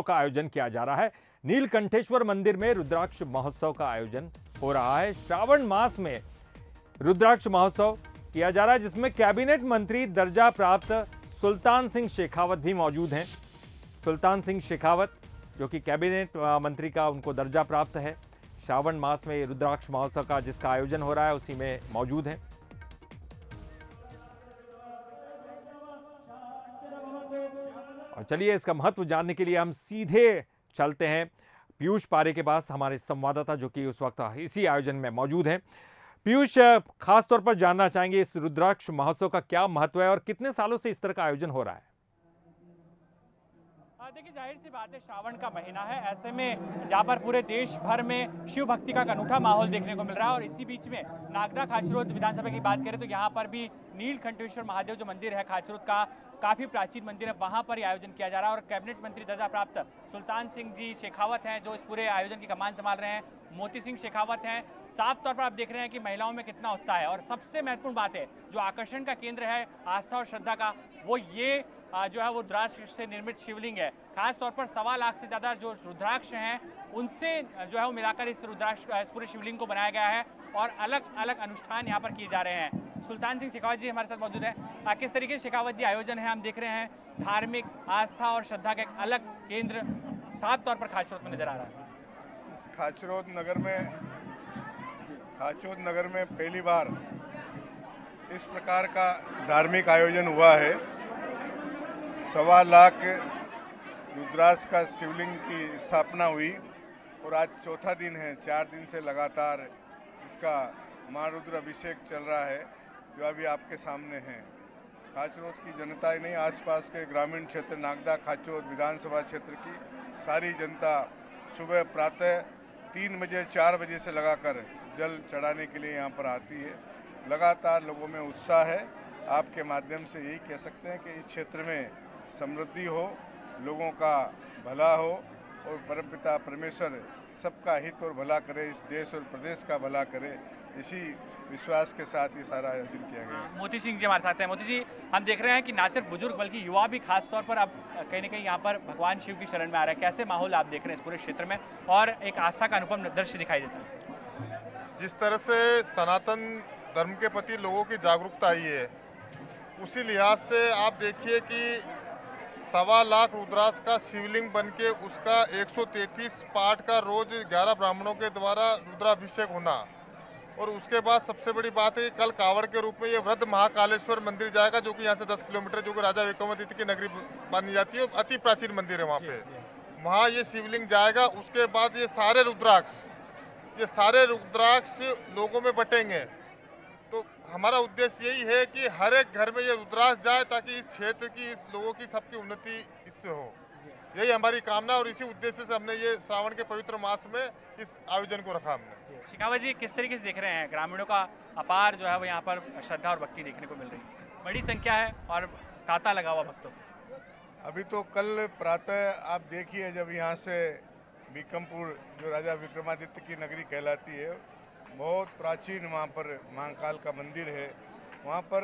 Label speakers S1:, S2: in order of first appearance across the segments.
S1: का आयोजन किया जा रहा है। नीलकंठेश्वर मंदिर में रुद्राक्ष महोत्सव का आयोजन हो रहा है। श्रावण मास में रुद्राक्ष महोत्सव किया जा रहा है, जिसमें कैबिनेट मंत्री दर्जा प्राप्त सुल्तान सिंह शेखावत भी मौजूद हैं। सुल्तान सिंह शेखावत जो कि कैबिनेट मंत्री का उनको दर्जा प्राप्त है, श्रावण मास में रुद्राक्ष महोत्सव का जिसका आयोजन हो रहा है उसी में मौजूद हैं। और चलिए इसका महत्व जानने के लिए हम सीधे चलते हैं पीयूष पारे के पास, हमारे संवाददाता जो कि उस वक्त इसी आयोजन में मौजूद हैं। पीयूष, खास तौर पर जानना चाहेंगे इस रुद्राक्ष महोत्सव का क्या महत्व है और कितने सालों से इस तरह का आयोजन हो रहा है?
S2: देखिए, जाहिर सी बात है, श्रावण का महीना है, ऐसे में जहाँ पर पूरे देश भर में शिव भक्ति का एक अनूठा माहौल देखने को मिल रहा है। और इसी बीच में नागदा खाचरोद विधानसभा की बात करें तो यहाँ पर भी नीलकंठेश्वर महादेव जो मंदिर है खाचरोद का, काफ़ी प्राचीन मंदिर है, वहाँ पर आयोजन किया जा रहा है। और कैबिनेट मंत्री दर्जा प्राप्त सुल्तान सिंह जी शेखावत हैं जो इस पूरे आयोजन की कमान संभाल रहे हैं। मोती सिंह शेखावत हैं। साफ तौर पर आप देख रहे हैं कि महिलाओं में कितना उत्साह है। और सबसे महत्वपूर्ण बात है, जो आकर्षण का केंद्र है आस्था और श्रद्धा का, वो ये जो है वो रुद्राक्ष से निर्मित शिवलिंग है। खास तौर पर 1.25 लाख से ज़्यादा जो रुद्राक्ष हैं उनसे जो है वो मिलाकर इस रुद्राक्ष इस पूरे शिवलिंग को बनाया गया है। और अलग अलग अनुष्ठान यहाँ पर किए जा रहे हैं। सुल्तान सिंह शेखावत जी हमारे साथ मौजूद हैं। किस तरीके से शेखावत जी आयोजन है हम देख रहे हैं, धार्मिक आस्था और श्रद्धा का एक अलग केंद्र साफ तौर पर खाचरोद में नजर आ रहा है।
S3: इस खाचरोद नगर में पहली बार इस प्रकार का धार्मिक आयोजन हुआ है। 1.25 लाख रुद्राक्ष का शिवलिंग की स्थापना हुई और आज चौथा दिन है। 4 दिन से लगातार इसका महारुद्र अभिषेक चल रहा है जो अभी आपके सामने है। खाचरोद की जनता ही नहीं, आसपास के ग्रामीण क्षेत्र नागदा खाचरोद विधानसभा क्षेत्र की सारी जनता सुबह प्रातः 3 बजे 4 बजे से लगाकर जल चढ़ाने के लिए यहाँ पर आती है। लगातार लोगों में उत्साह है। आपके माध्यम से यही कह सकते हैं कि इस क्षेत्र में समृद्धि हो, लोगों का भला हो और परमपिता परमेश्वर सबका हित और भला करे, इस देश और प्रदेश का भला करे, इसी विश्वास के साथ ये सारा आयोजन किया गया।
S2: मोती सिंह जी हमारे साथ हैं। मोती जी, हम देख रहे हैं कि ना सिर्फ बुजुर्ग बल्कि युवा भी खास तौर पर अब कहीं ना कहीं यहाँ पर भगवान शिव की शरण में आ रहा है। कैसे माहौल आप देख रहे हैं इस पूरे क्षेत्र में और एक आस्था का अनुपम दृश्य दिखाई देता है?
S4: जिस तरह से सनातन धर्म के प्रति लोगों की जागरूकता आई है, उसी लिहाज से आप देखिए कि 1.25 लाख रुद्राक्ष का शिवलिंग बनके उसका 133 पाठ का रोज 11 ब्राह्मणों के द्वारा रुद्राभिषेक होना। और उसके बाद सबसे बड़ी बात है कि कल कावड़ के रूप में ये वृद्ध महाकालेश्वर मंदिर जाएगा, जो कि यहाँ से 10 किलोमीटर, जो कि राजा विक्रमादित्य की नगरी मानी जाती है, अति प्राचीन मंदिर है वहाँ पे। वहाँ ये शिवलिंग जाएगा। उसके बाद ये सारे रुद्राक्ष लोगों में बटेंगे। तो हमारा उद्देश्य यही है कि हर एक घर में ये रुद्राक्ष जाए ताकि इस क्षेत्र की, इस लोगों की, सबकी उन्नति इससे हो। यही हमारी कामना और इसी उद्देश्य से हमने ये श्रावण के पवित्र मास में इस आयोजन को रखा हमने।
S2: शेखावत जी, किस तरीके से देख रहे हैं ग्रामीणों का अपार जो है वो यहाँ पर श्रद्धा और भक्ति देखने को मिल रही है, बड़ी संख्या है और तांता लगा हुआ भक्तों।
S3: अभी तो कल प्रातः आप देखिए, जब यहाँ से बीकमपुर जो राजा विक्रमादित्य की नगरी कहलाती है, बहुत प्राचीन वहाँ पर महाकाल का मंदिर है, वहाँ पर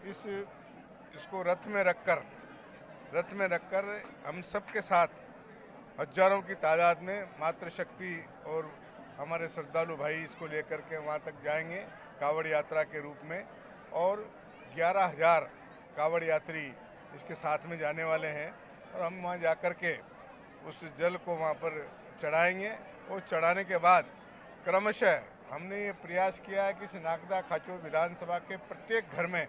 S3: इसको रथ में रखकर हम सब के साथ हजारों की तादाद में मातृशक्ति और हमारे श्रद्धालु भाई इसको लेकर के वहाँ तक जाएंगे कावड़ यात्रा के रूप में। और 11,000 कावड़ यात्री इसके साथ में जाने वाले हैं और हम वहाँ जाकर के उस जल को वहाँ पर चढ़ाएंगे। और चढ़ाने के बाद क्रमशः हमने ये प्रयास किया है कि नागदा खाचरोद विधानसभा के प्रत्येक घर में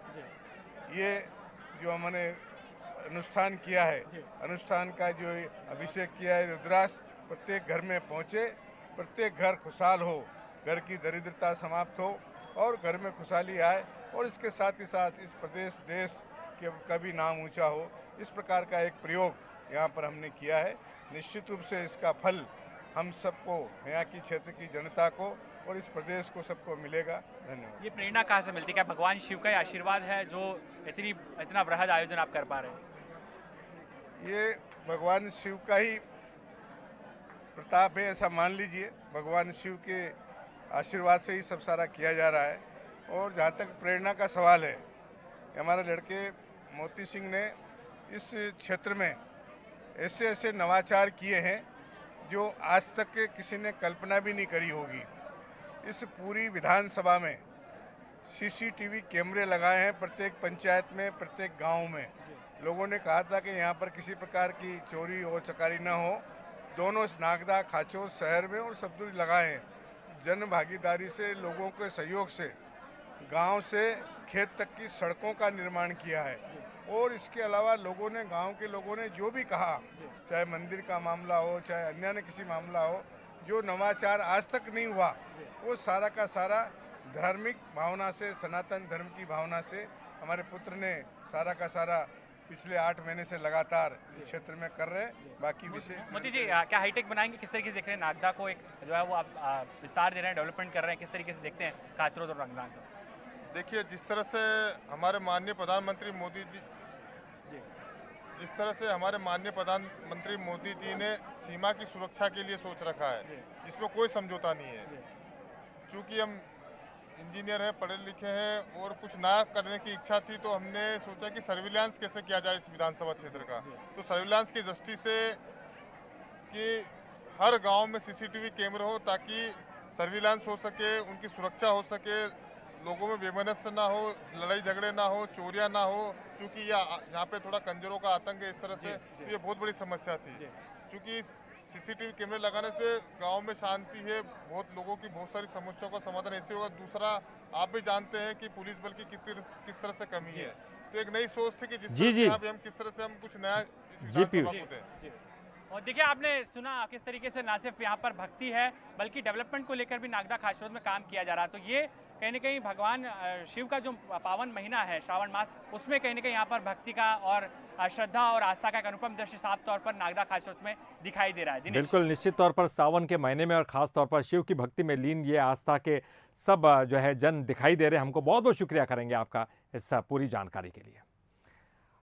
S3: ये जो हमने अनुष्ठान किया है, अनुष्ठान का जो अभिषेक किया है रुद्राक्ष, प्रत्येक घर में पहुँचे, प्रत्येक घर खुशहाल हो, घर की दरिद्रता समाप्त हो और घर में खुशहाली आए और इसके साथ ही साथ इस प्रदेश देश का भी नाम ऊंचा हो। इस प्रकार का एक प्रयोग यहाँ पर हमने किया है। निश्चित रूप से इसका फल हम सबको, यहाँ की क्षेत्र की जनता को और इस प्रदेश को सबको मिलेगा। धन्यवाद।
S2: ये प्रेरणा कहाँ से मिलती है? क्या भगवान शिव का आशीर्वाद है जो इतना बृहद आयोजन आप कर पा रहे हैं?
S3: ये भगवान शिव का ही प्रताप है, ऐसा मान लीजिए। भगवान शिव के आशीर्वाद से ही सब सारा किया जा रहा है। और जहाँ तक प्रेरणा का सवाल है, हमारे लड़के मोती सिंह ने इस क्षेत्र में ऐसे ऐसे नवाचार किए हैं जो आज तक के किसी ने कल्पना भी नहीं करी होगी। इस पूरी विधानसभा में सीसीटीवी कैमरे लगाए हैं, प्रत्येक पंचायत में, प्रत्येक गांव में। लोगों ने कहा था कि यहाँ पर किसी प्रकार की चोरी और चकारी न हो। दोनों नागदा खाचों शहर में और सब्दुल लगाए हैं। जन भागीदारी से, लोगों के सहयोग से गांव से खेत तक की सड़कों का निर्माण किया है। और इसके अलावा लोगों ने, गांव के लोगों ने जो भी कहा, चाहे मंदिर का मामला हो, चाहे अन्य किसी मामला हो, जो नवाचार आज तक नहीं हुआ, वो सारा का सारा धार्मिक भावना से, सनातन धर्म की भावना से हमारे पुत्र ने सारा का सारा पिछले 8 महीने से लगातार इस क्षेत्र में कर रहे हैं। बाकी विषय
S2: मोदी जी क्या हाईटेक बनाएंगे, किस तरीके से देख रहे हैं नागदा को, एक जो है वो आप विस्तार दे रहे हैं, डेवलपमेंट कर रहे हैं, किस तरीके से देखते हैं खाचरोद और नागदा को?
S4: देखिए, जिस तरह से हमारे माननीय प्रधानमंत्री मोदी जी ने सीमा की सुरक्षा के लिए सोच रखा है, जिसमें कोई समझौता नहीं है। चूँकि हम इंजीनियर हैं, पढ़े लिखे हैं और कुछ नया करने की इच्छा थी, तो हमने सोचा कि सर्विलांस कैसे किया जाए इस विधानसभा क्षेत्र का। तो सर्विलांस की दृष्टि से कि हर गांव में सीसीटीवी कैमरे हो, ताकि सर्विलांस हो सके, उनकी सुरक्षा हो सके, लोगों में वैमनस्य ना हो, लड़ाई झगड़े ना हो, चोरियां ना हो। क्योंकि यहाँ पे थोड़ा कंजरों का आतंक है, इस तरह से ये बहुत बड़ी समस्या थी। क्योंकि सीसीटीवी कैमरे लगाने से गांव में शांति है, बहुत लोगों की बहुत सारी समस्याओं का समाधान ऐसे होगा। दूसरा, आप भी जानते हैं कि पुलिस बल की किस तरह से कमी है। तो एक नई सोच थी कि जिस तरह से यहाँ पे हम किस तरह से हम कुछ नया इस विधानसभा को दें।
S2: और देखिए, आपने सुना किस तरीके से ना सिर्फ यहाँ पर भक्ति है, बल्कि डेवलपमेंट को लेकर भी नागदा खाचरोद में काम किया जा रहा है। तो ये कहीं ना कहीं भगवान शिव का जो पावन महीना है श्रावण मास, उसमें कहीं ना कहीं यहाँ पर भक्ति का और श्रद्धा और आस्था का एक अनुपम दृश्य साफ तौर पर नागदा खाचरोद में दिखाई दे रहा है।
S1: बिल्कुल, निश्चित तौर पर सावन के महीने में और खास तौर पर शिव की भक्ति में लीन ये आस्था के सब जो है जन दिखाई दे रहे हैं। हमको बहुत बहुत शुक्रिया करेंगे आपका इस पूरी जानकारी के लिए।